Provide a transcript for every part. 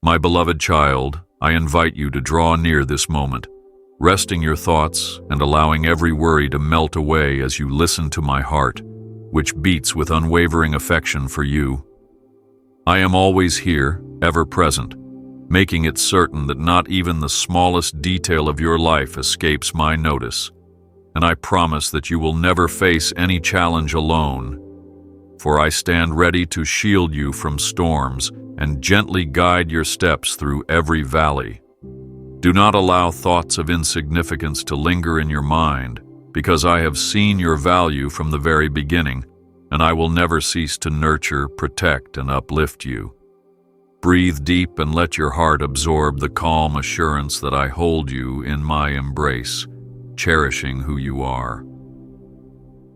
My beloved child, I invite you to draw near this moment, resting your thoughts and allowing every worry to melt away as you listen to my heart, which beats with unwavering affection for you. I am always here, ever present, making it certain that not even the smallest detail of your life escapes my notice, and I promise that you will never face any challenge alone, for I stand ready to shield you from storms and gently guide your steps through every valley. Do not allow thoughts of insignificance to linger in your mind, because I have seen your value from the very beginning, and I will never cease to nurture, protect, and uplift you. Breathe deep and let your heart absorb the calm assurance that I hold you in my embrace, cherishing who you are.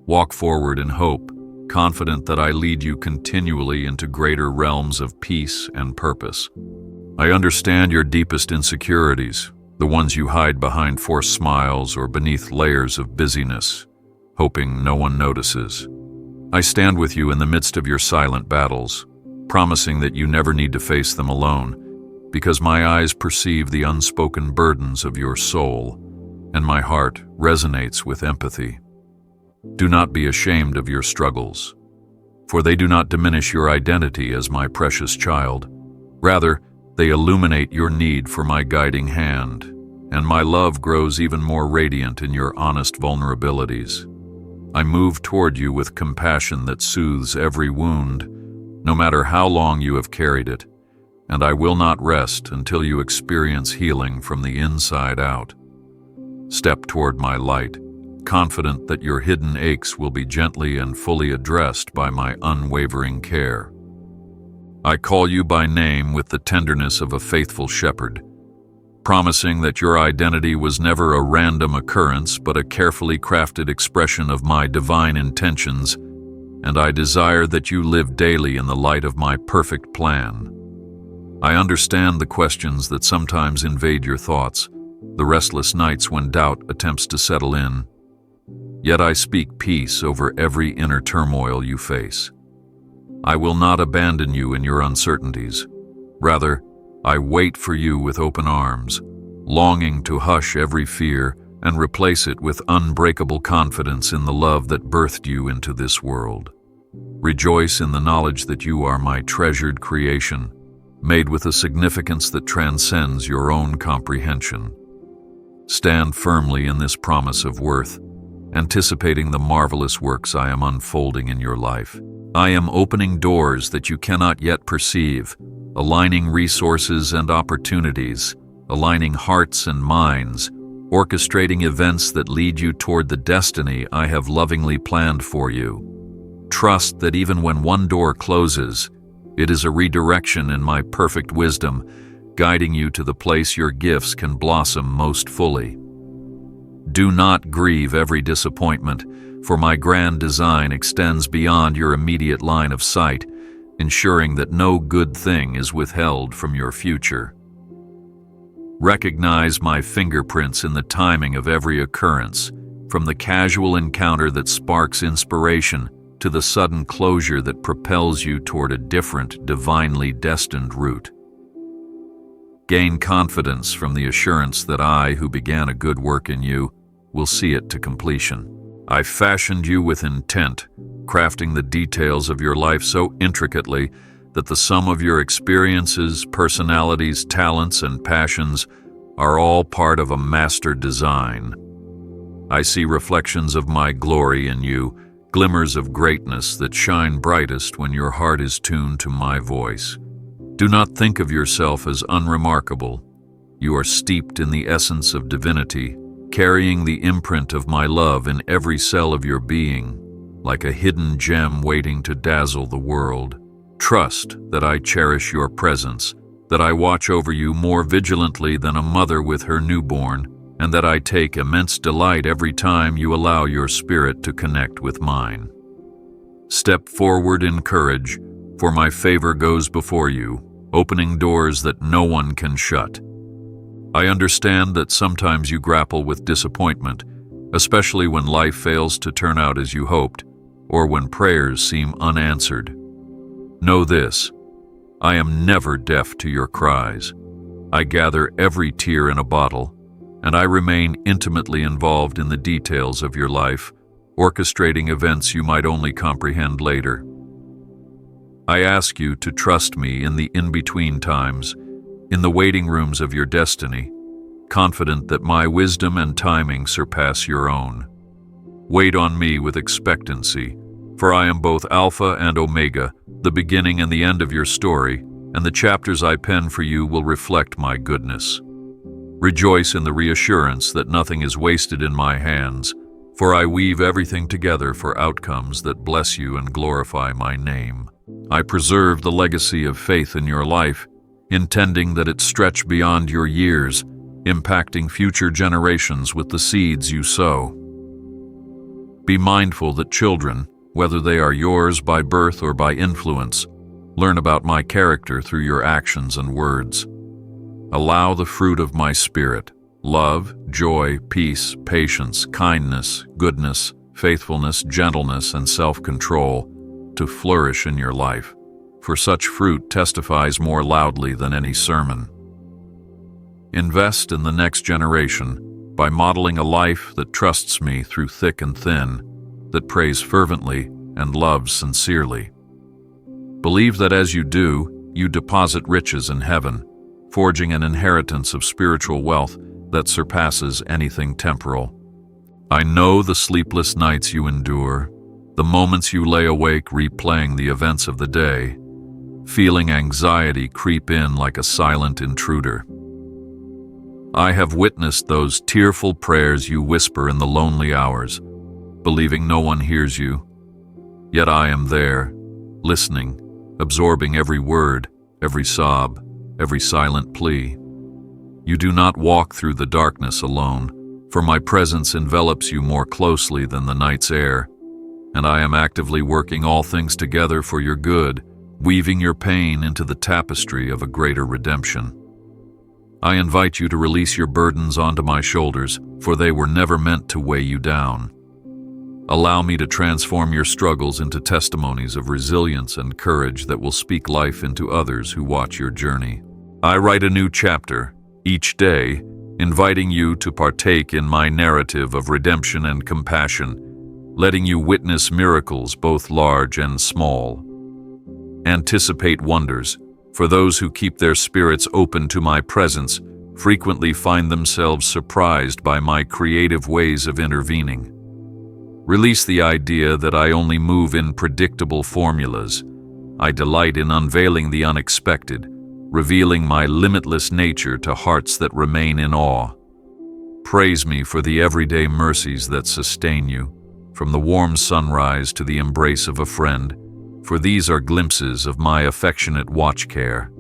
Walk forward in hope, confident that I lead you continually into greater realms of peace and purpose. I understand your deepest insecurities, the ones you hide behind forced smiles or beneath layers of busyness, hoping no one notices. I stand with you in the midst of your silent battles, promising that you never need to face them alone, because my eyes perceive the unspoken burdens of your soul, and my heart resonates with empathy. Do not be ashamed of your struggles, for they do not diminish your identity as my precious child. Rather, they illuminate your need for my guiding hand, and my love grows even more radiant in your honest vulnerabilities. I move toward you with compassion that soothes every wound, no matter how long you have carried it, and I will not rest until you experience healing from the inside out. Step toward my light, confident that your hidden aches will be gently and fully addressed by my unwavering care. I call you by name with the tenderness of a faithful shepherd, promising that your identity was never a random occurrence but a carefully crafted expression of my divine intentions, and I desire that you live daily in the light of my perfect plan. I understand the questions that sometimes invade your thoughts, the restless nights when doubt attempts to settle in. Yet I speak peace over every inner turmoil you face. I will not abandon you in your uncertainties. Rather, I wait for you with open arms, longing to hush every fear and replace it with unbreakable confidence in the love that birthed you into this world. Rejoice in the knowledge that you are my treasured creation, made with a significance that transcends your own comprehension. Stand firmly in this promise of worth, anticipating the marvelous works I am unfolding in your life. I am opening doors that you cannot yet perceive, aligning resources and opportunities, aligning hearts and minds, orchestrating events that lead you toward the destiny I have lovingly planned for you. Trust that even when one door closes, it is a redirection in my perfect wisdom, guiding you to the place your gifts can blossom most fully. Do not grieve every disappointment, for my grand design extends beyond your immediate line of sight, ensuring that no good thing is withheld from your future. Recognize my fingerprints in the timing of every occurrence, from the casual encounter that sparks inspiration to the sudden closure that propels you toward a different, divinely destined route. Gain confidence from the assurance that I, who began a good work in you, will see it to completion. I fashioned you with intent, crafting the details of your life so intricately that the sum of your experiences, personalities, talents, and passions are all part of a master design. I see reflections of my glory in you, glimmers of greatness that shine brightest when your heart is tuned to my voice. Do not think of yourself as unremarkable. You are steeped in the essence of divinity, carrying the imprint of my love in every cell of your being, like a hidden gem waiting to dazzle the world. Trust that I cherish your presence, that I watch over you more vigilantly than a mother with her newborn, and that I take immense delight every time you allow your spirit to connect with mine. Step forward in courage, for my favor goes before you, opening doors that no one can shut. I understand that sometimes you grapple with disappointment, especially when life fails to turn out as you hoped, or when prayers seem unanswered. Know this: I am never deaf to your cries. I gather every tear in a bottle, and I remain intimately involved in the details of your life, orchestrating events you might only comprehend later. I ask you to trust me in the in-between times, in the waiting rooms of your destiny, confident that my wisdom and timing surpass your own. Wait on me with expectancy, for I am both Alpha and Omega, the beginning and the end of your story, and the chapters I pen for you will reflect my goodness. Rejoice in the reassurance that nothing is wasted in my hands, for I weave everything together for outcomes that bless you and glorify my name. I preserve the legacy of faith in your life, intending that it stretch beyond your years, impacting future generations with the seeds you sow. Be mindful that children, whether they are yours by birth or by influence, learn about my character through your actions and words. Allow the fruit of my spirit, love, joy, peace, patience, kindness, goodness, faithfulness, gentleness, and self-control to flourish in your life, for such fruit testifies more loudly than any sermon. Invest in the next generation by modeling a life that trusts me through thick and thin, that prays fervently and loves sincerely. Believe that as you do, you deposit riches in heaven, forging an inheritance of spiritual wealth that surpasses anything temporal. I know the sleepless nights you endure, the moments you lay awake replaying the events of the day, feeling anxiety creep in like a silent intruder. I have witnessed those tearful prayers you whisper in the lonely hours, believing no one hears you. Yet I am there, listening, absorbing every word, every sob, every silent plea. You do not walk through the darkness alone, for my presence envelops you more closely than the night's air, and I am actively working all things together for your good, weaving your pain into the tapestry of a greater redemption. I invite you to release your burdens onto my shoulders, for they were never meant to weigh you down. Allow me to transform your struggles into testimonies of resilience and courage that will speak life into others who watch your journey. I write a new chapter each day, inviting you to partake in my narrative of redemption and compassion, letting you witness miracles both large and small. Anticipate wonders, for those who keep their spirits open to my presence frequently find themselves surprised by my creative ways of intervening. Release the idea that I only move in predictable formulas. I delight in unveiling the unexpected, revealing my limitless nature to hearts that remain in awe. Praise me for the everyday mercies that sustain you, from the warm sunrise to the embrace of a friend, for these are glimpses of my affectionate watch care.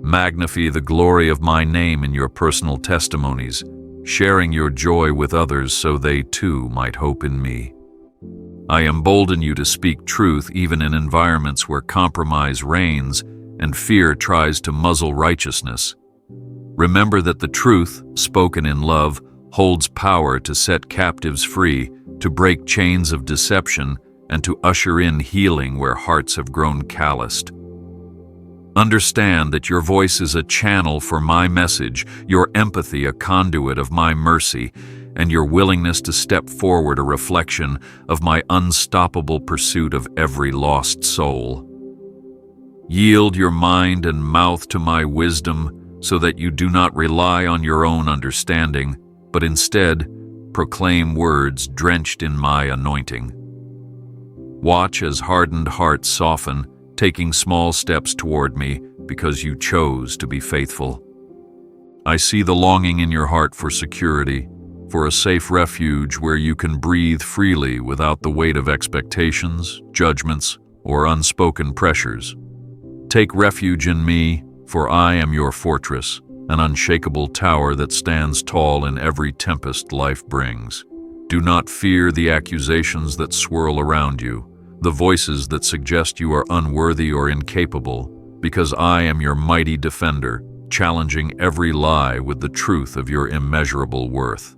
Magnify the glory of my name in your personal testimonies, sharing your joy with others so they too might hope in me. I embolden you to speak truth even in environments where compromise reigns and fear tries to muzzle righteousness. Remember that the truth, spoken in love, holds power to set captives free, to break chains of deception, and to usher in healing where hearts have grown calloused. Understand that your voice is a channel for my message, your empathy a conduit of my mercy, and your willingness to step forward a reflection of my unstoppable pursuit of every lost soul. Yield your mind and mouth to my wisdom so that you do not rely on your own understanding, but instead proclaim words drenched in my anointing. Watch as hardened hearts soften, taking small steps toward me because you chose to be faithful. I see the longing in your heart for security, for a safe refuge where you can breathe freely without the weight of expectations, judgments, or unspoken pressures. Take refuge in me, for I am your fortress, an unshakable tower that stands tall in every tempest life brings. Do not fear the accusations that swirl around you, the voices that suggest you are unworthy or incapable, because I am your mighty defender, challenging every lie with the truth of your immeasurable worth.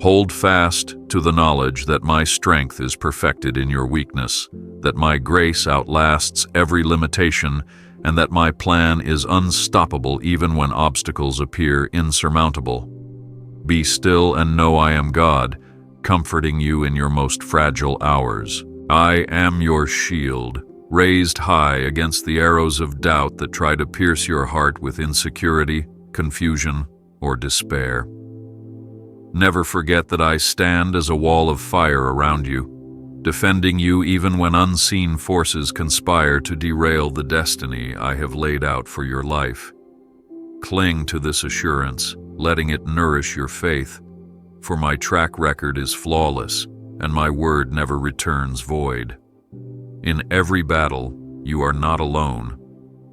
Hold fast to the knowledge that my strength is perfected in your weakness, that my grace outlasts every limitation, and that my plan is unstoppable even when obstacles appear insurmountable. Be still and know I am God, comforting you in your most fragile hours. I am your shield, raised high against the arrows of doubt that try to pierce your heart with insecurity, confusion, or despair. Never forget that I stand as a wall of fire around you, defending you even when unseen forces conspire to derail the destiny I have laid out for your life. Cling to this assurance, letting it nourish your faith, for my track record is flawless, and my word never returns void. In every battle, you are not alone.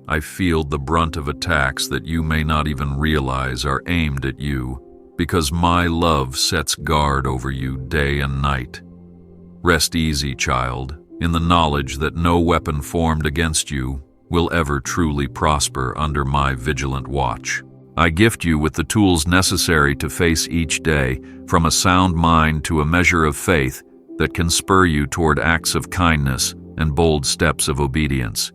I field the brunt of attacks that you may not even realize are aimed at you, because my love sets guard over you day and night. Rest easy, child, in the knowledge that no weapon formed against you will ever truly prosper under my vigilant watch. I gift you with the tools necessary to face each day, from a sound mind to a measure of faith that can spur you toward acts of kindness and bold steps of obedience.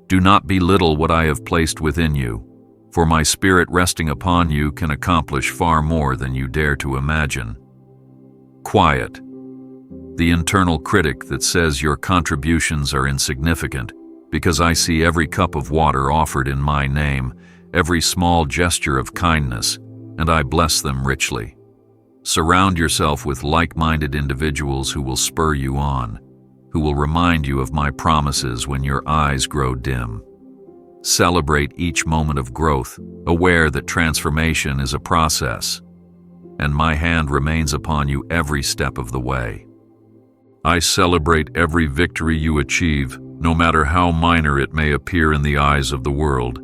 Do not belittle what I have placed within you, for my spirit resting upon you can accomplish far more than you dare to imagine. Quiet, the internal critic that says your contributions are insignificant, because I see every cup of water offered in my name, every small gesture of kindness, and I bless them richly. Surround yourself with like-minded individuals who will spur you on, who will remind you of my promises when your eyes grow dim. Celebrate each moment of growth, aware that transformation is a process, and my hand remains upon you every step of the way. I celebrate every victory you achieve, no matter how minor it may appear in the eyes of the world,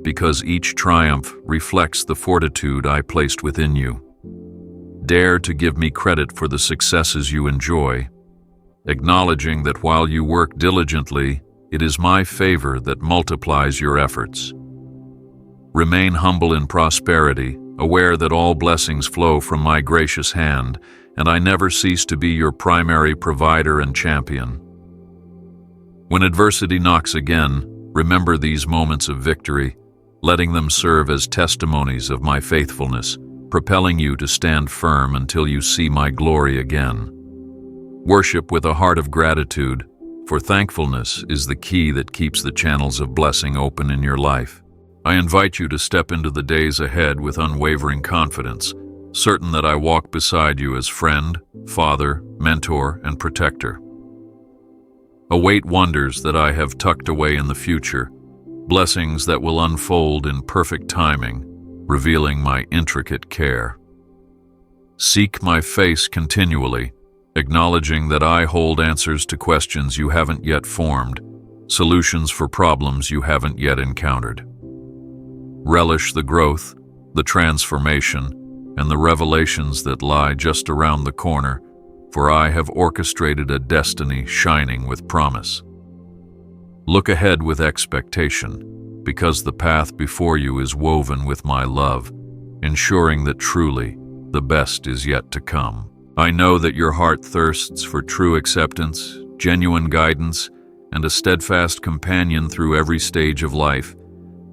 because each triumph reflects the fortitude I placed within you. Dare to give me credit for the successes you enjoy, acknowledging that while you work diligently, it is my favor that multiplies your efforts. Remain humble in prosperity, aware that all blessings flow from my gracious hand, and I never cease to be your primary provider and champion. When adversity knocks again, remember these moments of victory, letting them serve as testimonies of my faithfulness, propelling you to stand firm until you see my glory again. Worship with a heart of gratitude, for thankfulness is the key that keeps the channels of blessing open in your life. I invite you to step into the days ahead with unwavering confidence, certain that I walk beside you as friend, father, mentor, and protector. Await wonders that I have tucked away in the future, blessings that will unfold in perfect timing, revealing my intricate care. Seek my face continually, acknowledging that I hold answers to questions you haven't yet formed, solutions for problems you haven't yet encountered. Relish the growth, the transformation, and the revelations that lie just around the corner, for I have orchestrated a destiny shining with promise. Look ahead with expectation, because the path before you is woven with my love, ensuring that truly the best is yet to come. I know that your heart thirsts for true acceptance, genuine guidance, and a steadfast companion through every stage of life,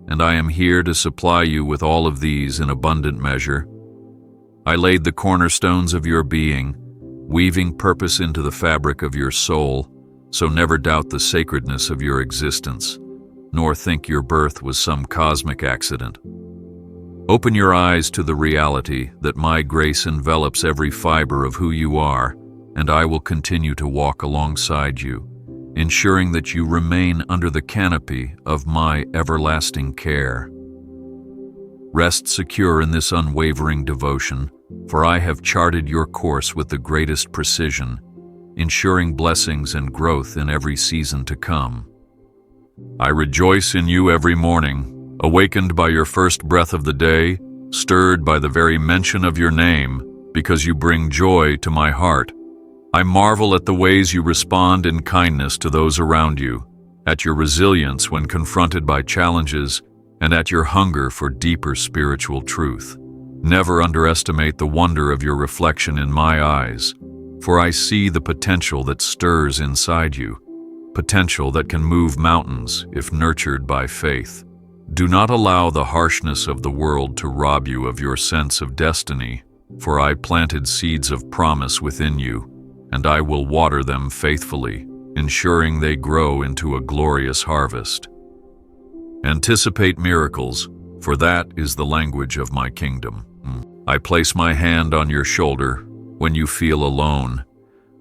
and I am here to supply you with all of these in abundant measure. I laid the cornerstones of your being, weaving purpose into the fabric of your soul, so never doubt the sacredness of your existence, nor think your birth was some cosmic accident. Open your eyes to the reality that my grace envelops every fiber of who you are, and I will continue to walk alongside you, ensuring that you remain under the canopy of my everlasting care. Rest secure in this unwavering devotion, for I have charted your course with the greatest precision, ensuring blessings and growth in every season to come. I rejoice in you every morning, awakened by your first breath of the day, stirred by the very mention of your name, because you bring joy to my heart. I marvel at the ways you respond in kindness to those around you, at your resilience when confronted by challenges, and at your hunger for deeper spiritual truth. Never underestimate the wonder of your reflection in my eyes, for I see the potential that stirs inside you, potential that can move mountains if nurtured by faith. Do not allow the harshness of the world to rob you of your sense of destiny, for I planted seeds of promise within you, and I will water them faithfully, ensuring they grow into a glorious harvest. Anticipate miracles, for that is the language of my kingdom. I place my hand on your shoulder when you feel alone,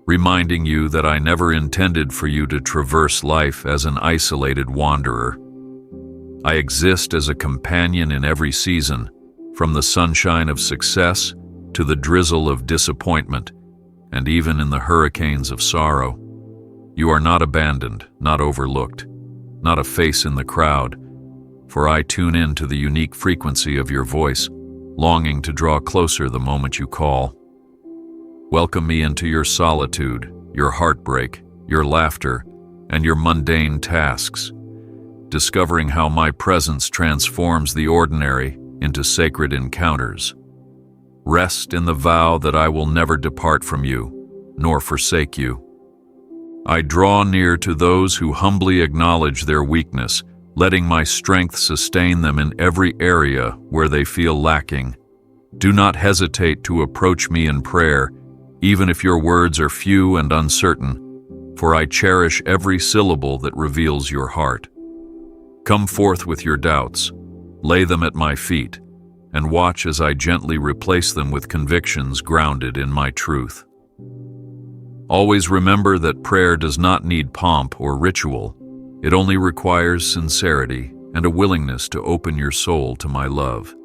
reminding you that I never intended for you to traverse life as an isolated wanderer. I exist as a companion in every season, from the sunshine of success to the drizzle of disappointment, and even in the hurricanes of sorrow. You are not abandoned, not overlooked, not a face in the crowd, for I tune in to the unique frequency of your voice, longing to draw closer the moment you call. Welcome me into your solitude, your heartbreak, your laughter, and your mundane tasks, discovering how my presence transforms the ordinary into sacred encounters. Rest in the vow that I will never depart from you, nor forsake you. I draw near to those who humbly acknowledge their weakness, letting my strength sustain them in every area where they feel lacking. Do not hesitate to approach me in prayer, even if your words are few and uncertain, for I cherish every syllable that reveals your heart. Come forth with your doubts, lay them at my feet, and watch as I gently replace them with convictions grounded in my truth. Always remember that prayer does not need pomp or ritual. It only requires sincerity and a willingness to open your soul to my love.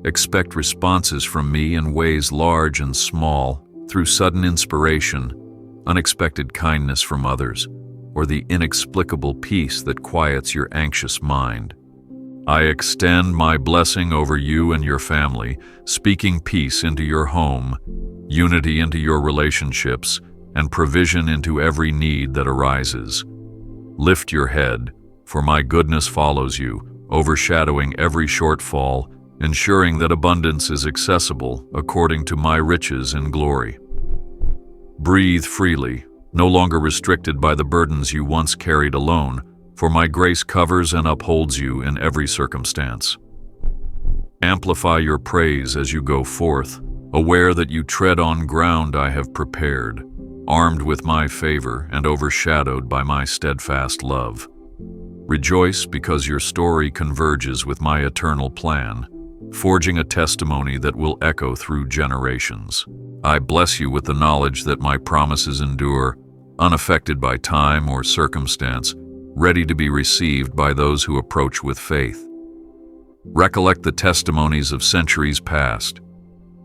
Expect responses from me in ways large and small, through sudden inspiration, unexpected kindness from others, or the inexplicable peace that quiets your anxious mind. I extend my blessing over you and your family, speaking peace into your home, unity into your relationships, and provision into every need that arises. Lift your head, for my goodness follows you, overshadowing every shortfall, ensuring that abundance is accessible according to my riches and glory. Breathe freely, no longer restricted by the burdens you once carried alone, for my grace covers and upholds you in every circumstance. Amplify your praise as you go forth, aware that you tread on ground I have prepared, armed with my favor and overshadowed by my steadfast love. Rejoice because your story converges with my eternal plan, forging a testimony that will echo through generations. I bless you with the knowledge that my promises endure, unaffected by time or circumstance, ready to be received by those who approach with faith. Recollect the testimonies of centuries past.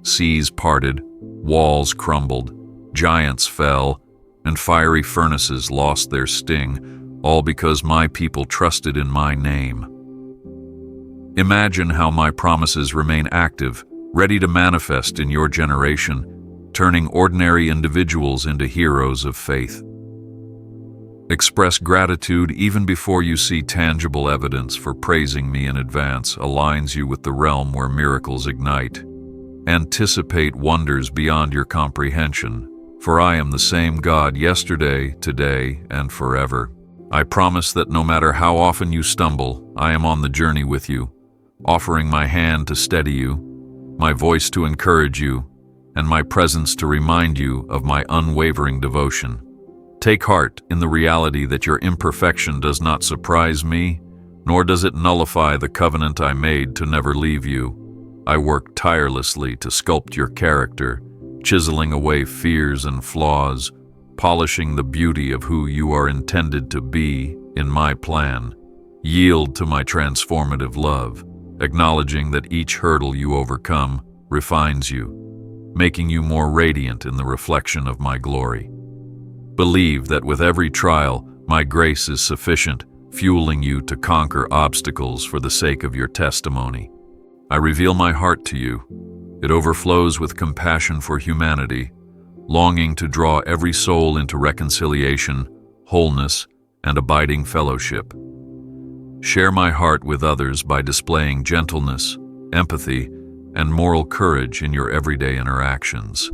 Seas parted, walls crumbled, giants fell, and fiery furnaces lost their sting, all because my people trusted in my name. Imagine how my promises remain active, ready to manifest in your generation, turning ordinary individuals into heroes of faith. Express gratitude even before you see tangible evidence, for praising me in advance aligns you with the realm where miracles ignite. Anticipate wonders beyond your comprehension, for I am the same God yesterday, today, and forever. I promise that no matter how often you stumble, I am on the journey with you, offering my hand to steady you, my voice to encourage you, and my presence to remind you of my unwavering devotion. Take heart in the reality that your imperfection does not surprise me, nor does it nullify the covenant I made to never leave you. I work tirelessly to sculpt your character, chiseling away fears and flaws, polishing the beauty of who you are intended to be in my plan. Yield to my transformative love, acknowledging that each hurdle you overcome refines you, making you more radiant in the reflection of my glory. Believe that with every trial, my grace is sufficient, fueling you to conquer obstacles for the sake of your testimony. I reveal my heart to you. It overflows with compassion for humanity, longing to draw every soul into reconciliation, wholeness, and abiding fellowship. Share my heart with others by displaying gentleness, empathy, and moral courage in your everyday interactions.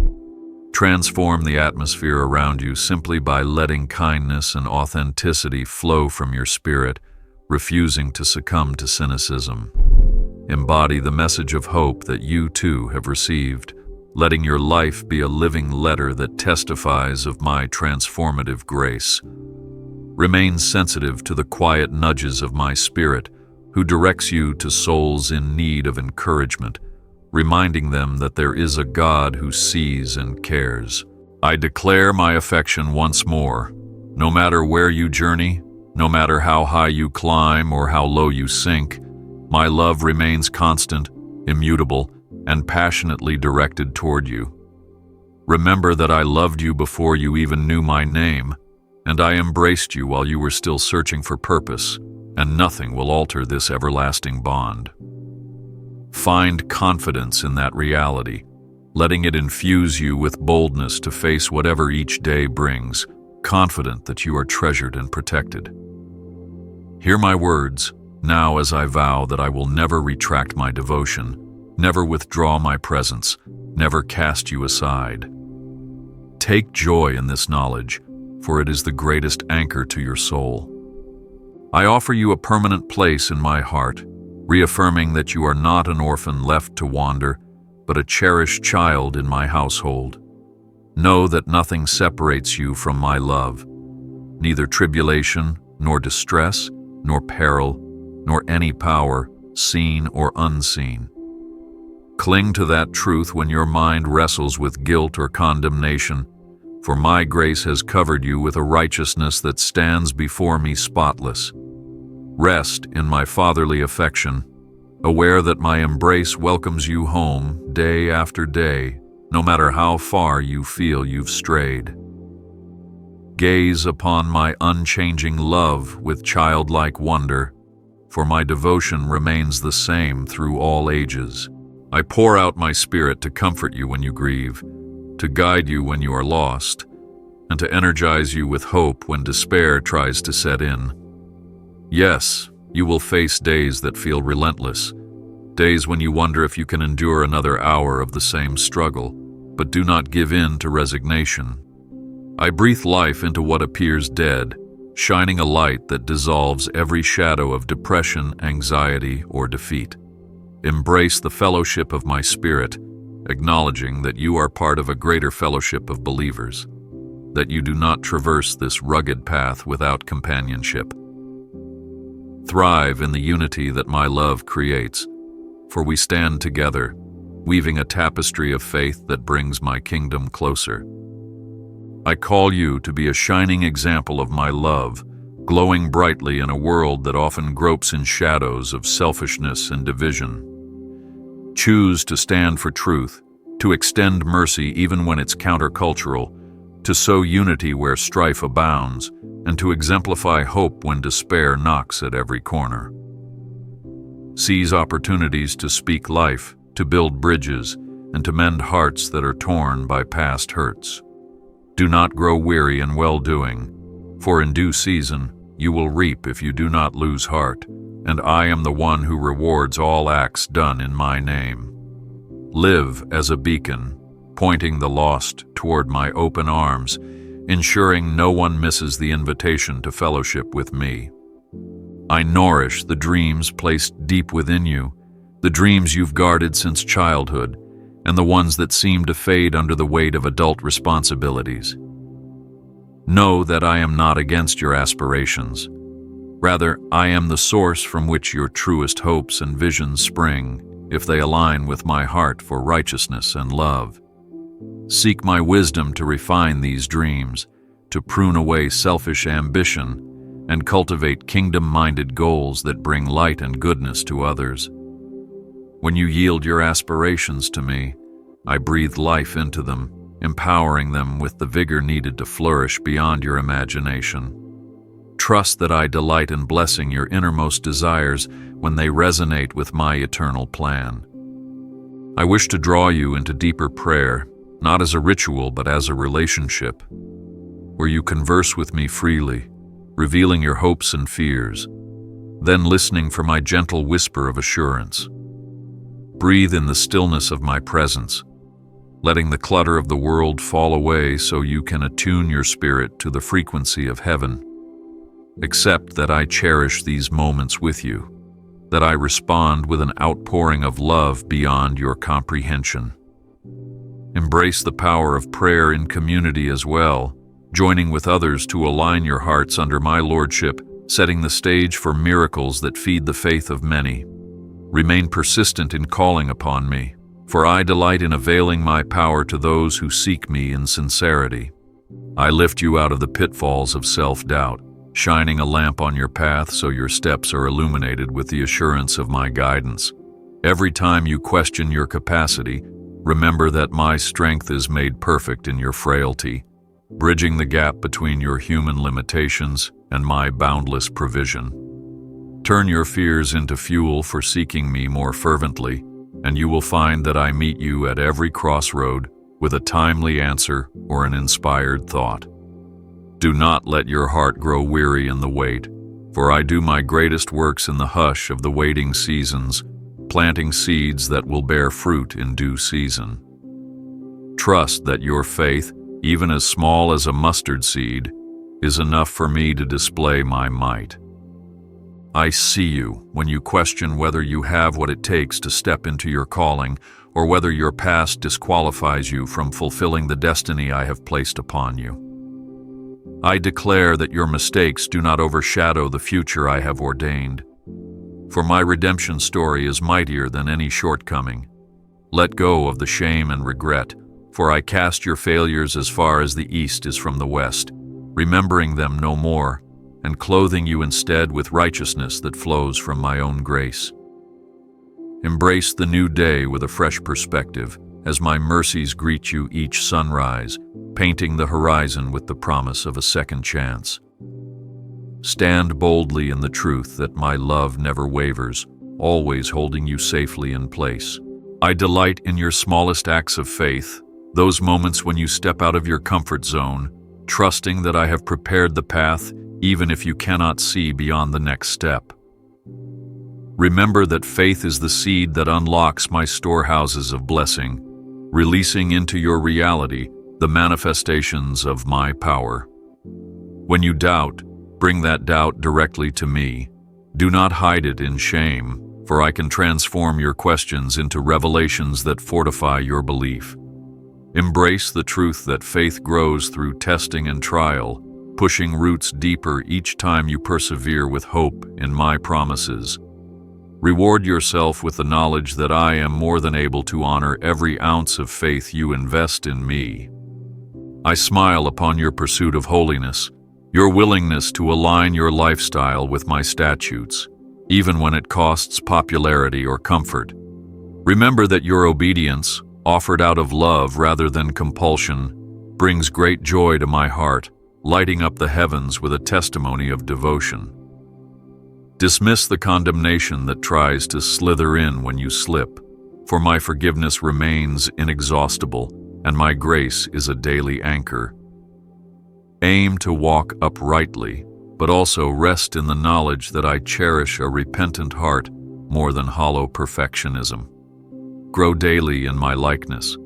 Transform the atmosphere around you simply by letting kindness and authenticity flow from your spirit, refusing to succumb to cynicism. Embody the message of hope that you too have received, letting your life be a living letter that testifies of my transformative grace. Remain sensitive to the quiet nudges of my spirit, who directs you to souls in need of encouragement, reminding them that there is a God who sees and cares. I declare my affection once more. No matter where you journey, no matter how high you climb or how low you sink, my love remains constant, immutable, and passionately directed toward you. Remember that I loved you before you even knew my name, and I embraced you while you were still searching for purpose, and nothing will alter this everlasting bond. Find confidence in that reality, letting it infuse you with boldness to face whatever each day brings, confident that you are treasured and protected. Hear my words, now as I vow that I will never retract my devotion, never withdraw my presence, never cast you aside. Take joy in this knowledge, for it is the greatest anchor to your soul. I offer you a permanent place in my heart, reaffirming that you are not an orphan left to wander, but a cherished child in my household. Know that nothing separates you from my love, neither tribulation, nor distress, nor peril, nor any power, seen or unseen. Cling to that truth when your mind wrestles with guilt or condemnation, for my grace has covered you with a righteousness that stands before me spotless. Rest in my fatherly affection, aware that my embrace welcomes you home day after day, no matter how far you feel you've strayed. Gaze upon my unchanging love with childlike wonder, for my devotion remains the same through all ages. I pour out my spirit to comfort you when you grieve, to guide you when you are lost, and to energize you with hope when despair tries to set in. Yes, you will face days that feel relentless, days when you wonder if you can endure another hour of the same struggle, but do not give in to resignation. I breathe life into what appears dead, shining a light that dissolves every shadow of depression, anxiety, or defeat. Embrace the fellowship of my spirit, acknowledging that you are part of a greater fellowship of believers, that you do not traverse this rugged path without companionship. Thrive in the unity that my love creates, for we stand together, weaving a tapestry of faith that brings my kingdom closer. I call you to be a shining example of my love, glowing brightly in a world that often gropes in shadows of selfishness and division. Choose to stand for truth, to extend mercy even when it's countercultural, to sow unity where strife abounds, and to exemplify hope when despair knocks at every corner. Seize opportunities to speak life, to build bridges, and to mend hearts that are torn by past hurts. Do not grow weary in well-doing, for in due season you will reap if you do not lose heart, and I am the one who rewards all acts done in my name. Live as a beacon, pointing the lost toward my open arms, ensuring no one misses the invitation to fellowship with me. I nourish the dreams placed deep within you, the dreams you've guarded since childhood, and the ones that seem to fade under the weight of adult responsibilities. Know that I am not against your aspirations. Rather, I am the source from which your truest hopes and visions spring, if they align with my heart for righteousness and love. Seek my wisdom to refine these dreams, to prune away selfish ambition, and cultivate kingdom-minded goals that bring light and goodness to others. When you yield your aspirations to me, I breathe life into them, empowering them with the vigor needed to flourish beyond your imagination. Trust that I delight in blessing your innermost desires when they resonate with my eternal plan. I wish to draw you into deeper prayer, not as a ritual but as a relationship, where you converse with me freely, revealing your hopes and fears, then listening for my gentle whisper of assurance. Breathe in the stillness of my presence, letting the clutter of the world fall away so you can attune your spirit to the frequency of heaven. Accept that I cherish these moments with you, that I respond with an outpouring of love beyond your comprehension. Embrace the power of prayer in community as well, joining with others to align your hearts under my lordship, setting the stage for miracles that feed the faith of many. Remain persistent in calling upon me, for I delight in availing my power to those who seek me in sincerity. I lift you out of the pitfalls of self-doubt, shining a lamp on your path so your steps are illuminated with the assurance of my guidance. Every time you question your capacity, remember that my strength is made perfect in your frailty, bridging the gap between your human limitations and my boundless provision. Turn your fears into fuel for seeking me more fervently, and you will find that I meet you at every crossroad with a timely answer or an inspired thought. Do not let your heart grow weary in the wait, for I do my greatest works in the hush of the waiting seasons, planting seeds that will bear fruit in due season. Trust that your faith, even as small as a mustard seed, is enough for me to display my might. I see you when you question whether you have what it takes to step into your calling, or whether your past disqualifies you from fulfilling the destiny I have placed upon you. I declare that your mistakes do not overshadow the future I have ordained, for my redemption story is mightier than any shortcoming. Let go of the shame and regret, for I cast your failures as far as the east is from the west, remembering them no more, and clothing you instead with righteousness that flows from my own grace. Embrace the new day with a fresh perspective, as my mercies greet you each sunrise, painting the horizon with the promise of a second chance. Stand boldly in the truth that my love never wavers, always holding you safely in place. I delight in your smallest acts of faith, those moments when you step out of your comfort zone, trusting that I have prepared the path even if you cannot see beyond the next step. Remember that faith is the seed that unlocks my storehouses of blessing, releasing into your reality the manifestations of my power. When you doubt, bring that doubt directly to me. Do not hide it in shame, for I can transform your questions into revelations that fortify your belief. Embrace the truth that faith grows through testing and trial, pushing roots deeper each time you persevere with hope in my promises. Reward yourself with the knowledge that I am more than able to honor every ounce of faith you invest in me. I smile upon your pursuit of holiness, your willingness to align your lifestyle with my statutes, even when it costs popularity or comfort. Remember that your obedience, offered out of love rather than compulsion, brings great joy to my heart, lighting up the heavens with a testimony of devotion. Dismiss the condemnation that tries to slither in when you slip, for my forgiveness remains inexhaustible, and my grace is a daily anchor. Aim to walk uprightly, but also rest in the knowledge that I cherish a repentant heart more than hollow perfectionism. Grow daily in my likeness,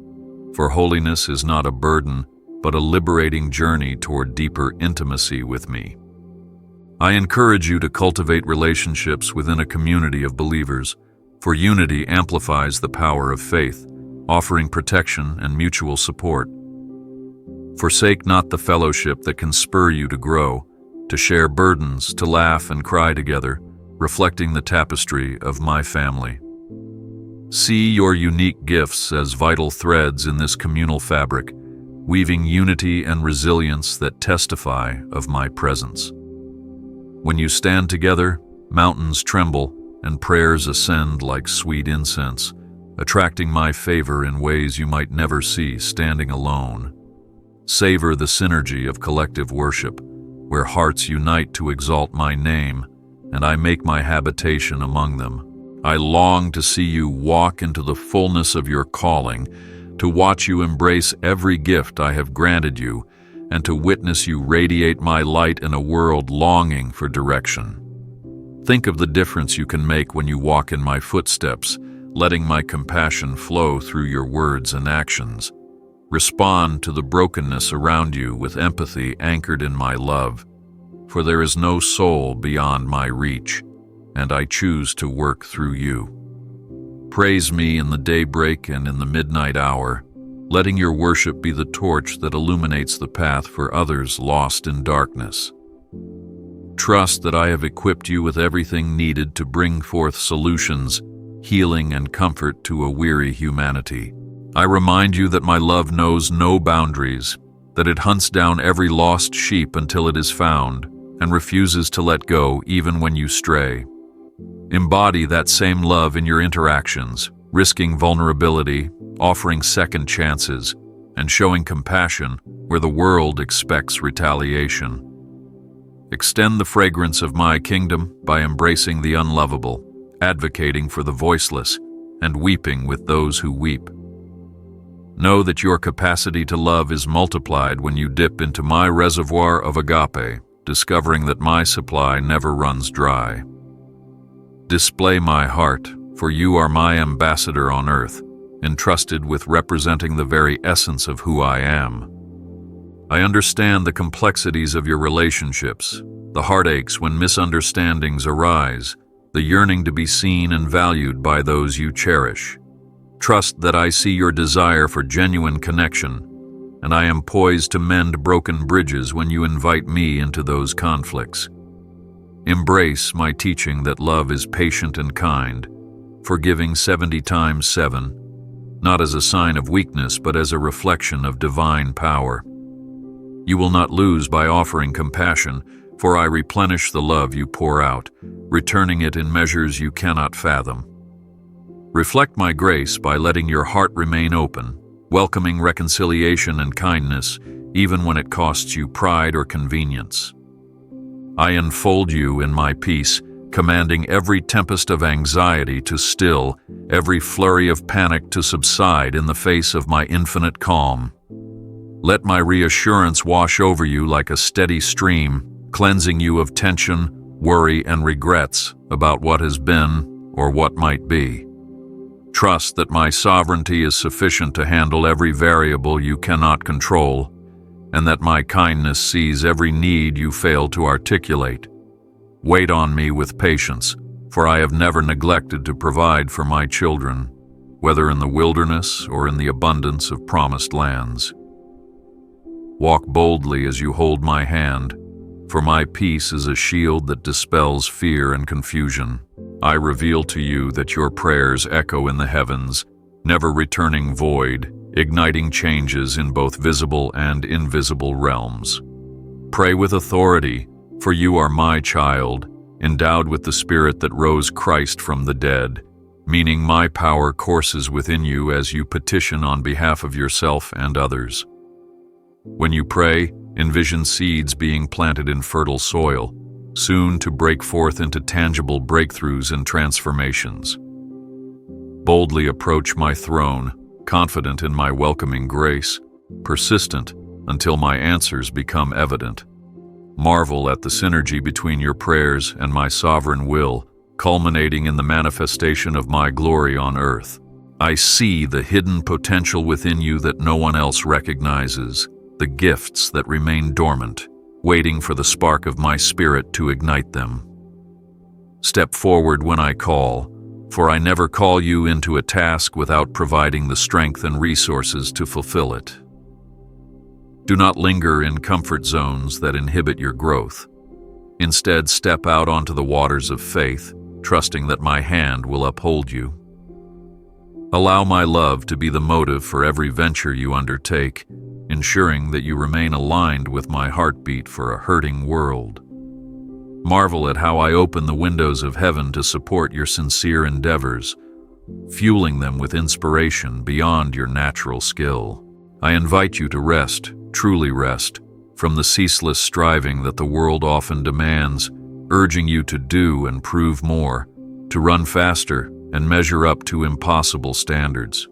for holiness is not a burden, but a liberating journey toward deeper intimacy with me. I encourage you to cultivate relationships within a community of believers, for unity amplifies the power of faith, offering protection and mutual support. Forsake not the fellowship that can spur you to grow, to share burdens, to laugh and cry together, reflecting the tapestry of my family. See your unique gifts as vital threads in this communal fabric, weaving unity and resilience that testify of my presence. When you stand together, mountains tremble and prayers ascend like sweet incense, attracting my favor in ways you might never see standing alone. Savor the synergy of collective worship, where hearts unite to exalt my name, and I make my habitation among them. I long to see you walk into the fullness of your calling, to watch you embrace every gift I have granted you, and to witness you radiate my light in a world longing for direction. Think of the difference you can make when you walk in my footsteps, letting my compassion flow through your words and actions. Respond to the brokenness around you with empathy anchored in my love, for there is no soul beyond my reach, and I choose to work through you. Praise me in the daybreak and in the midnight hour, letting your worship be the torch that illuminates the path for others lost in darkness. Trust that I have equipped you with everything needed to bring forth solutions, healing, and comfort to a weary humanity. I remind you that my love knows no boundaries, that it hunts down every lost sheep until it is found, and refuses to let go even when you stray. Embody that same love in your interactions, risking vulnerability, offering second chances, and showing compassion where the world expects retaliation. Extend the fragrance of my kingdom by embracing the unlovable, advocating for the voiceless, and weeping with those who weep. Know that your capacity to love is multiplied when you dip into my reservoir of agape, discovering that my supply never runs dry. Display my heart, for you are my ambassador on earth, entrusted with representing the very essence of who I am. I understand the complexities of your relationships, the heartaches when misunderstandings arise, the yearning to be seen and valued by those you cherish. Trust that I see your desire for genuine connection, and I am poised to mend broken bridges when you invite me into those conflicts. Embrace my teaching that love is patient and kind, forgiving 70 times 7, not as a sign of weakness but as a reflection of divine power. You will not lose by offering compassion, for I replenish the love you pour out, returning it in measures you cannot fathom. Reflect my grace by letting your heart remain open, welcoming reconciliation and kindness, even when it costs you pride or convenience. I enfold you in my peace, commanding every tempest of anxiety to still, every flurry of panic to subside in the face of my infinite calm. Let my reassurance wash over you like a steady stream, cleansing you of tension, worry, and regrets about what has been or what might be. Trust that my sovereignty is sufficient to handle every variable you cannot control, and that my kindness sees every need you fail to articulate. Wait on me with patience, for I have never neglected to provide for my children, whether in the wilderness or in the abundance of promised lands. Walk boldly as you hold my hand, for my peace is a shield that dispels fear and confusion. I reveal to you that your prayers echo in the heavens, never returning void, igniting changes in both visible and invisible realms. Pray with authority, for you are my child, endowed with the spirit that rose Christ from the dead, meaning my power courses within you as you petition on behalf of yourself and others. When you pray, envision seeds being planted in fertile soil, soon to break forth into tangible breakthroughs and transformations. Boldly approach my throne, confident in my welcoming grace, persistent until my answers become evident. Marvel at the synergy between your prayers and my sovereign will, culminating in the manifestation of my glory on earth. I see the hidden potential within you that no one else recognizes, the gifts that remain dormant, waiting for the spark of my spirit to ignite them. Step forward when I call, for I never call you into a task without providing the strength and resources to fulfill it. Do not linger in comfort zones that inhibit your growth. Instead, step out onto the waters of faith, trusting that my hand will uphold you. Allow my love to be the motive for every venture you undertake, ensuring that you remain aligned with my heartbeat for a hurting world. Marvel at how I open the windows of heaven to support your sincere endeavors, fueling them with inspiration beyond your natural skill. I invite you to rest, truly rest, from the ceaseless striving that the world often demands, urging you to do and prove more, to run faster and measure up to impossible standards.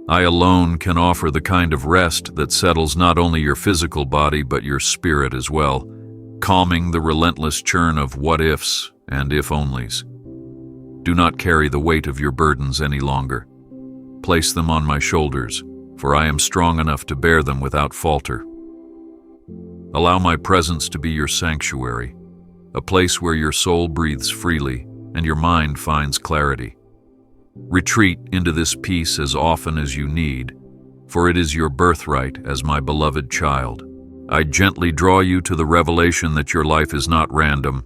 I alone can offer the kind of rest that settles not only your physical body but your spirit as well, calming the relentless churn of what-ifs and if-onlys. Do not carry the weight of your burdens any longer. Place them on my shoulders, for I am strong enough to bear them without falter. Allow my presence to be your sanctuary, a place where your soul breathes freely and your mind finds clarity. Retreat into this peace as often as you need, for it is your birthright as my beloved child. I gently draw you to the revelation that your life is not random,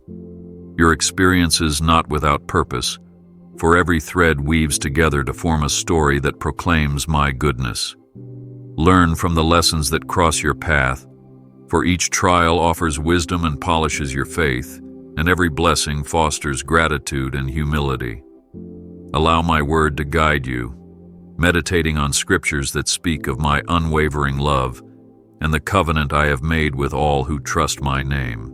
your experiences not without purpose, for every thread weaves together to form a story that proclaims my goodness. Learn from the lessons that cross your path, for each trial offers wisdom and polishes your faith, and every blessing fosters gratitude and humility. Allow my word to guide you, meditating on scriptures that speak of my unwavering love and the covenant I have made with all who trust my name.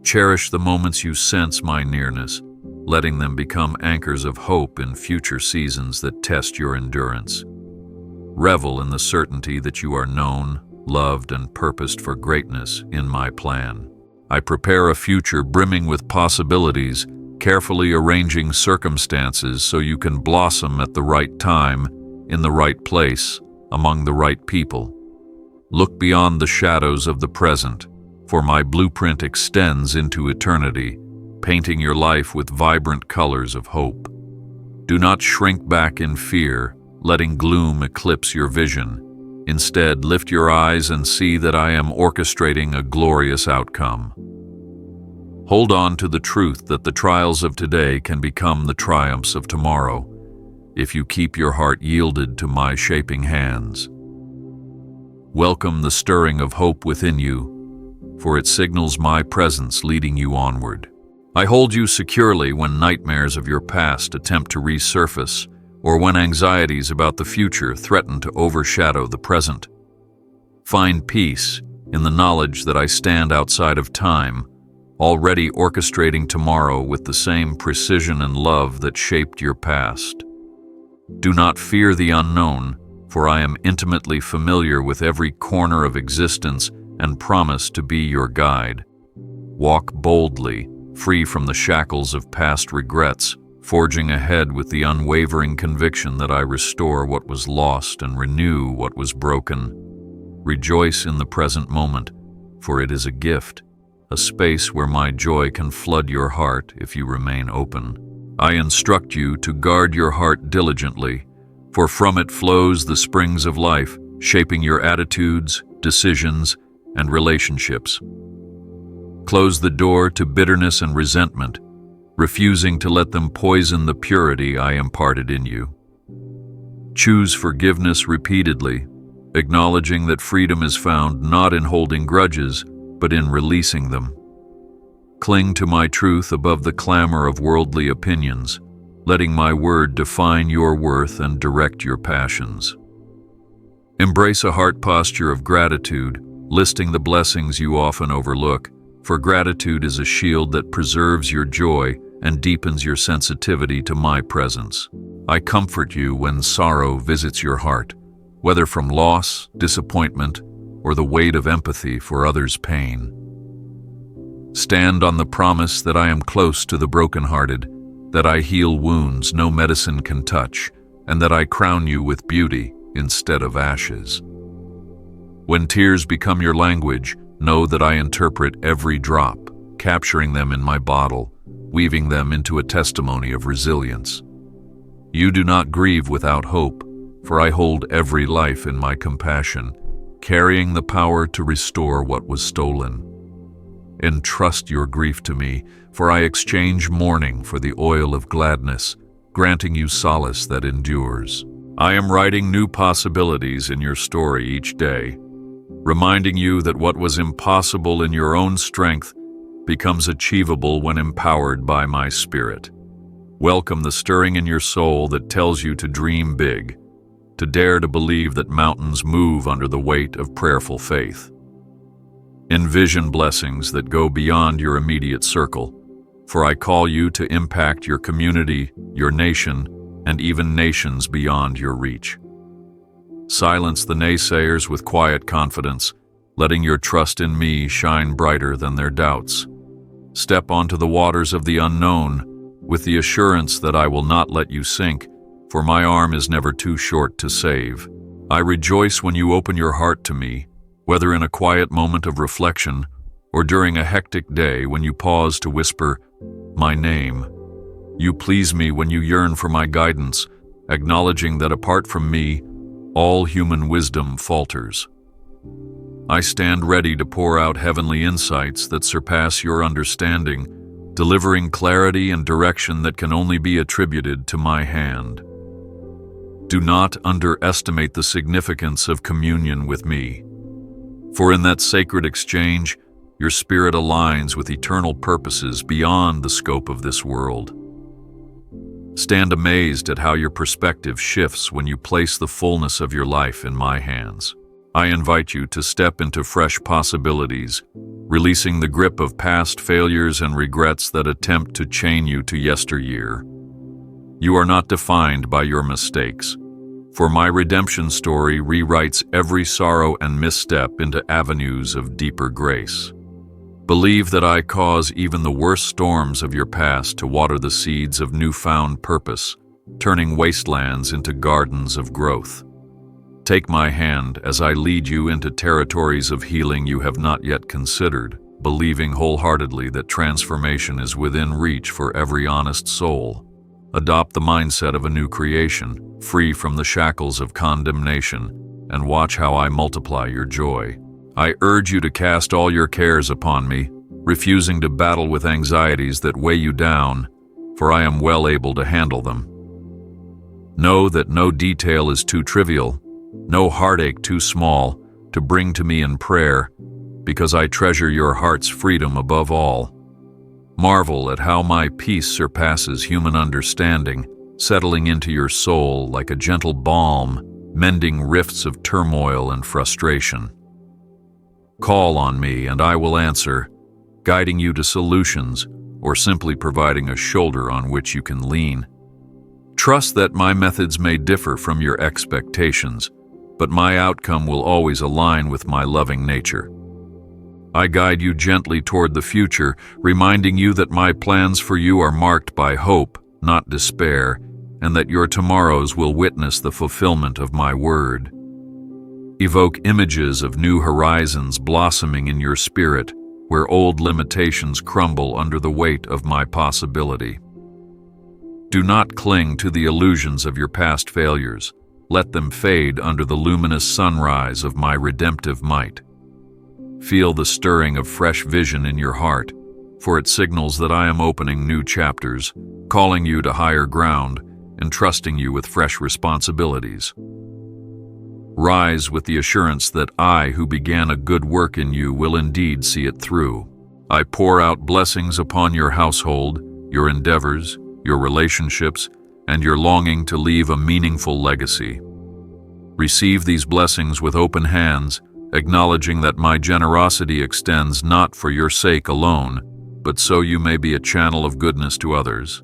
Cherish the moments you sense my nearness, letting them become anchors of hope in future seasons that test your endurance. Revel in the certainty that you are known, loved, and purposed for greatness in my plan. I prepare a future brimming with possibilities, carefully arranging circumstances so you can blossom at the right time, in the right place, among the right people. Look beyond the shadows of the present, for my blueprint extends into eternity, painting your life with vibrant colors of hope. Do not shrink back in fear, letting gloom eclipse your vision. Instead, lift your eyes and see that I am orchestrating a glorious outcome. Hold on to the truth that the trials of today can become the triumphs of tomorrow, if you keep your heart yielded to my shaping hands. Welcome the stirring of hope within you, for it signals my presence leading you onward. I hold you securely when nightmares of your past attempt to resurface, or when anxieties about the future threaten to overshadow the present. Find peace in the knowledge that I stand outside of time, already orchestrating tomorrow with the same precision and love that shaped your past. Do not fear the unknown, for I am intimately familiar with every corner of existence and promise to be your guide. Walk boldly, free from the shackles of past regrets, forging ahead with the unwavering conviction that I restore what was lost and renew what was broken. Rejoice in the present moment, for it is a gift, a space where my joy can flood your heart if you remain open. I instruct you to guard your heart diligently, for from it flows the springs of life, shaping your attitudes, decisions, and relationships. Close the door to bitterness and resentment, refusing to let them poison the purity I imparted in you. Choose forgiveness repeatedly, acknowledging that freedom is found not in holding grudges, but in releasing them. Cling to my truth above the clamor of worldly opinions, letting my word define your worth and direct your passions. Embrace a heart posture of gratitude, listing the blessings you often overlook, for gratitude is a shield that preserves your joy and deepens your sensitivity to my presence. I comfort you when sorrow visits your heart, whether from loss, disappointment, or the weight of empathy for others' pain. Stand on the promise that I am close to the brokenhearted, that I heal wounds no medicine can touch, and that I crown you with beauty instead of ashes. When tears become your language, know that I interpret every drop, capturing them in my bottle, weaving them into a testimony of resilience. You do not grieve without hope, for I hold every life in my compassion, carrying the power to restore what was stolen. Entrust your grief to me, for I exchange mourning for the oil of gladness, granting you solace that endures. I am writing new possibilities in your story each day, reminding you that what was impossible in your own strength becomes achievable when empowered by my spirit. Welcome the stirring in your soul that tells you to dream big, to dare to believe that mountains move under the weight of prayerful faith. Envision blessings that go beyond your immediate circle, for I call you to impact your community, your nation, and even nations beyond your reach. Silence the naysayers with quiet confidence, letting your trust in me shine brighter than their doubts. Step onto the waters of the unknown, with the assurance that I will not let you sink, for my arm is never too short to save. I rejoice when you open your heart to me, whether in a quiet moment of reflection or during a hectic day when you pause to whisper my name. You please me when you yearn for my guidance, acknowledging that apart from me, all human wisdom falters. I stand ready to pour out heavenly insights that surpass your understanding, delivering clarity and direction that can only be attributed to my hand. Do not underestimate the significance of communion with me, for in that sacred exchange, your spirit aligns with eternal purposes beyond the scope of this world. Stand amazed at how your perspective shifts when you place the fullness of your life in my hands. I invite you to step into fresh possibilities, releasing the grip of past failures and regrets that attempt to chain you to yesteryear. You are not defined by your mistakes, for my redemption story rewrites every sorrow and misstep into avenues of deeper grace. Believe that I cause even the worst storms of your past to water the seeds of newfound purpose, turning wastelands into gardens of growth. Take my hand as I lead you into territories of healing you have not yet considered, believing wholeheartedly that transformation is within reach for every honest soul. Adopt the mindset of a new creation, free from the shackles of condemnation, and watch how I multiply your joy. I urge you to cast all your cares upon me, refusing to battle with anxieties that weigh you down, for I am well able to handle them. Know that no detail is too trivial, no heartache too small to bring to me in prayer, because I treasure your heart's freedom above all. Marvel at how my peace surpasses human understanding, settling into your soul like a gentle balm, mending rifts of turmoil and frustration. Call on me and I will answer, guiding you to solutions or simply providing a shoulder on which you can lean. Trust that my methods may differ from your expectations, but my outcome will always align with my loving nature. I guide you gently toward the future, reminding you that my plans for you are marked by hope, not despair, and that your tomorrows will witness the fulfillment of my word. Evoke images of new horizons blossoming in your spirit, where old limitations crumble under the weight of my possibility. Do not cling to the illusions of your past failures. Let them fade under the luminous sunrise of my redemptive might. Feel the stirring of fresh vision in your heart, for it signals that I am opening new chapters, calling you to higher ground, entrusting you with fresh responsibilities. Rise with the assurance that I, who began a good work in you, will indeed see it through. I pour out blessings upon your household, your endeavors, your relationships, and your longing to leave a meaningful legacy. Receive these blessings with open hands, acknowledging that my generosity extends not for your sake alone, but so you may be a channel of goodness to others.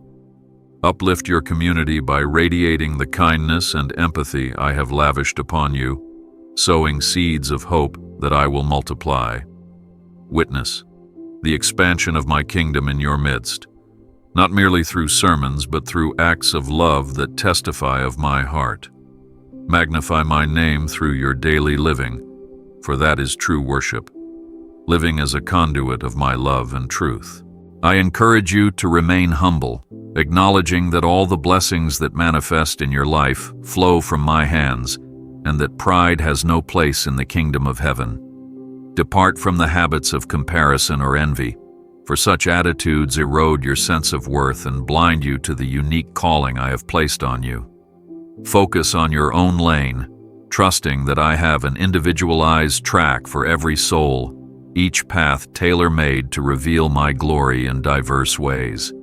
Uplift your community by radiating the kindness and empathy I have lavished upon you, sowing seeds of hope that I will multiply. Witness the expansion of my kingdom in your midst, not merely through sermons, but through acts of love that testify of my heart. Magnify my name through your daily living, for that is true worship, living as a conduit of my love and truth. I encourage you to remain humble, acknowledging that all the blessings that manifest in your life flow from my hands, and that pride has no place in the kingdom of heaven. Depart from the habits of comparison or envy, for such attitudes erode your sense of worth and blind you to the unique calling I have placed on you. Focus on your own lane, trusting that I have an individualized track for every soul, each path tailor-made to reveal my glory in diverse ways.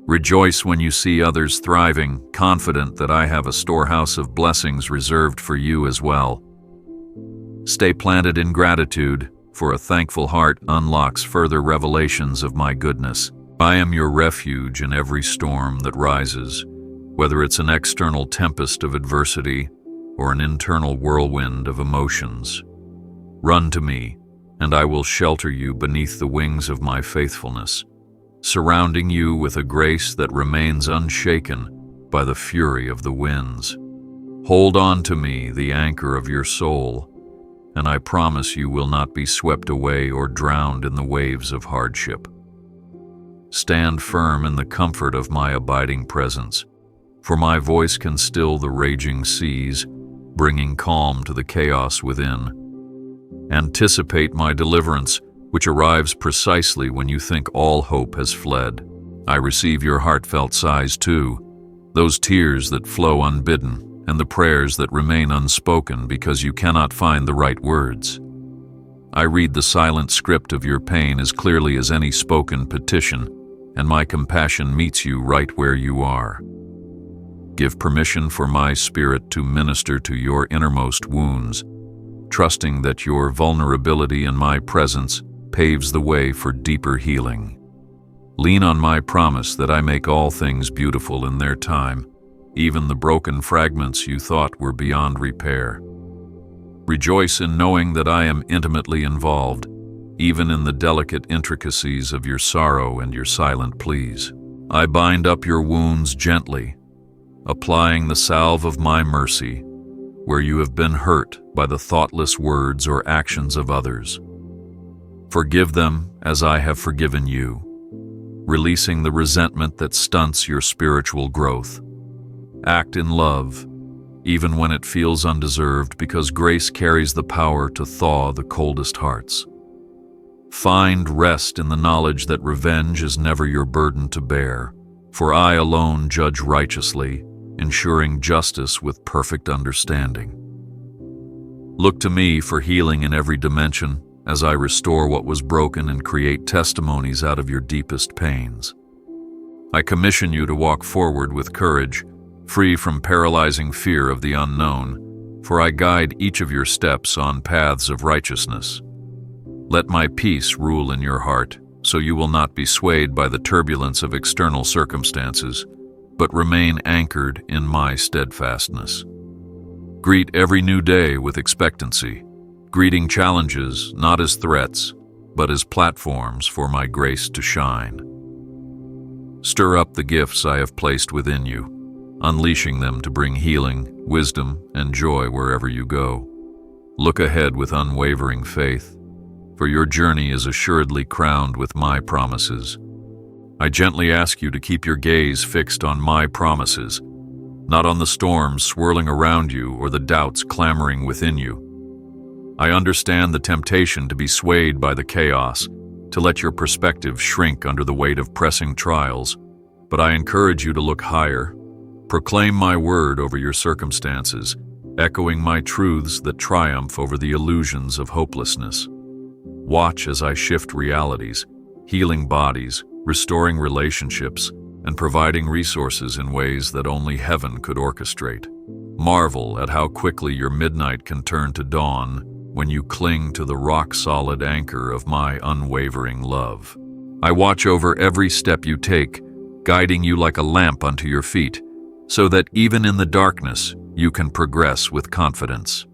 Rejoice when you see others thriving, confident that I have a storehouse of blessings reserved for you as well. Stay planted in gratitude, for a thankful heart unlocks further revelations of my goodness. I am your refuge in every storm that rises, whether it's an external tempest of adversity or an internal whirlwind of emotions. Run to me, and I will shelter you beneath the wings of my faithfulness. surrounding you with a grace that remains unshaken by the fury of the winds. Hold on to me, the anchor of your soul, and I promise you will not be swept away or drowned in the waves of hardship. Stand firm in the comfort of my abiding presence, for my voice can still the raging seas, bringing calm to the chaos within. Anticipate my deliverance, which arrives precisely when you think all hope has fled. I receive your heartfelt sighs too, those tears that flow unbidden, and the prayers that remain unspoken because you cannot find the right words. I read the silent script of your pain as clearly as any spoken petition, and my compassion meets you right where you are. Give permission for my spirit to minister to your innermost wounds, trusting that your vulnerability in my presence paves the way for deeper healing. Lean on my promise that I make all things beautiful in their time, even the broken fragments you thought were beyond repair. Rejoice in knowing that I am intimately involved, even in the delicate intricacies of your sorrow and your silent pleas. I bind up your wounds gently, applying the salve of my mercy where you have been hurt by the thoughtless words or actions of others. Forgive them as I have forgiven you, releasing the resentment that stunts your spiritual growth. Act in love, even when it feels undeserved, because grace carries the power to thaw the coldest hearts. Find rest in the knowledge that revenge is never your burden to bear, for I alone judge righteously, ensuring justice with perfect understanding. Look to me for healing in every dimension, as I restore what was broken and create testimonies out of your deepest pains. I commission you to walk forward with courage, free from paralyzing fear of the unknown, for I guide each of your steps on paths of righteousness. Let my peace rule in your heart, so you will not be swayed by the turbulence of external circumstances, but remain anchored in my steadfastness. Greet every new day with expectancy, greeting challenges not as threats, but as platforms for my grace to shine. Stir up the gifts I have placed within you, unleashing them to bring healing, wisdom, and joy wherever you go. Look ahead with unwavering faith, for your journey is assuredly crowned with my promises. I gently ask you to keep your gaze fixed on my promises, not on the storms swirling around you or the doubts clamoring within you. I understand the temptation to be swayed by the chaos, to let your perspective shrink under the weight of pressing trials, but I encourage you to look higher. Proclaim my word over your circumstances, echoing my truths that triumph over the illusions of hopelessness. Watch as I shift realities, healing bodies, restoring relationships, and providing resources in ways that only heaven could orchestrate. Marvel at how quickly your midnight can turn to dawn when you cling to the rock-solid anchor of my unwavering love. I watch over every step you take, guiding you like a lamp unto your feet, so that even in the darkness you can progress with confidence.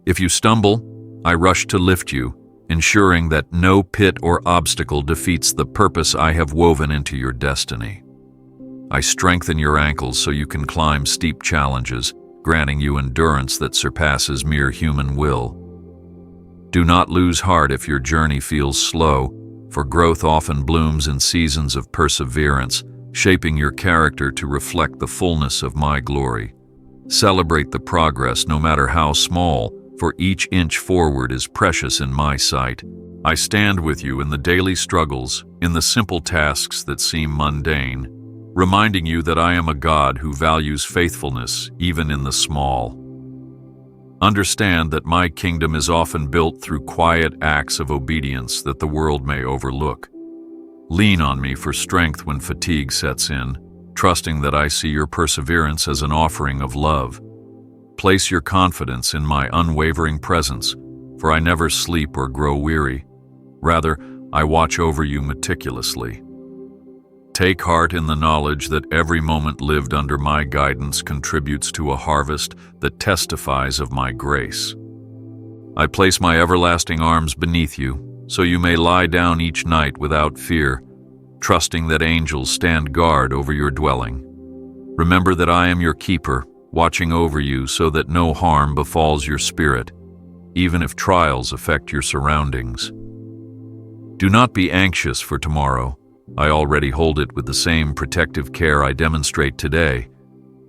If you stumble, I rush to lift you, ensuring that no pit or obstacle defeats the purpose I have woven into your destiny. I strengthen your ankles so you can climb steep challenges, granting you endurance that surpasses mere human will. Do not lose heart if your journey feels slow, for growth often blooms in seasons of perseverance, shaping your character to reflect the fullness of my glory. Celebrate the progress no matter how small, for each inch forward is precious in my sight. I stand with you in the daily struggles, in the simple tasks that seem mundane, reminding you that I am a God who values faithfulness even in the small. Understand that my kingdom is often built through quiet acts of obedience that the world may overlook. Lean on me for strength when fatigue sets in, trusting that I see your perseverance as an offering of love. Place your confidence in my unwavering presence, for I never sleep or grow weary. Rather, I watch over you meticulously. Take heart in the knowledge that every moment lived under my guidance contributes to a harvest that testifies of my grace. I place my everlasting arms beneath you, so you may lie down each night without fear, trusting that angels stand guard over your dwelling. Remember that I am your keeper, watching over you so that no harm befalls your spirit, even if trials affect your surroundings. Do not be anxious for tomorrow. I already hold it with the same protective care I demonstrate today.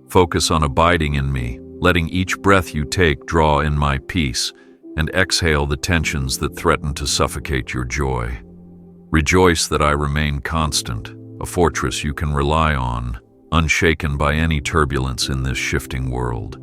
Focus on abiding in me, letting each breath you take draw in my peace, and exhale the tensions that threaten to suffocate your joy. Rejoice that I remain constant, a fortress you can rely on, unshaken by any turbulence in this shifting world.